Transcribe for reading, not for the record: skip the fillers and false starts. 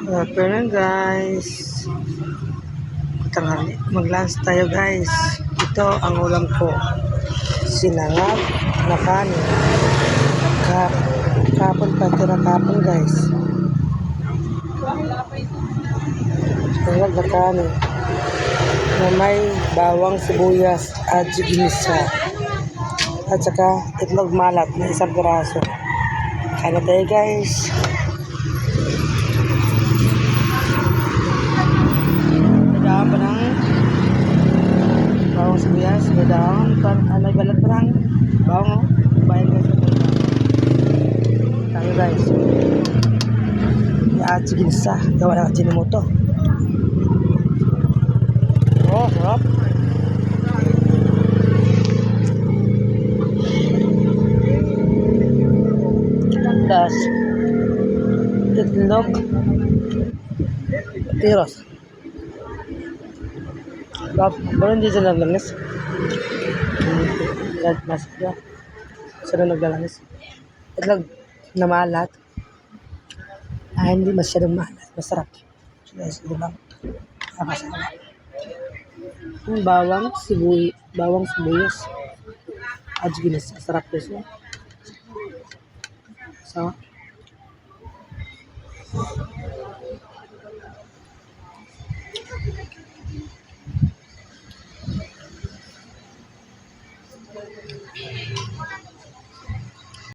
Afternoon guys. Tanghali. Mag-lunch tayo guys. Ito ang ulam ko. Sinangag na kanin. Kapon pa tira kapon guys. Sinangag na kanin. Na may bawang sibuyas at ginisa. At saka itlog malat na isang piraso. Kain na tayo guys. Daon pa ng bawang sibuyas, daon pa may balat pa ng bawang bayan guys. Tayo guys. At ginisa, gawa ng Ajinomoto. Oh, sarap. Das itlog tiros. Baru hindi sila naglanis. Masya. Sila naglalangis. Itlog na maalat. Hindi masyadong maalat. Masarap. So guys, ito lang. Masarap. Bawang sibuyas. At ginis. Sarap guys. So,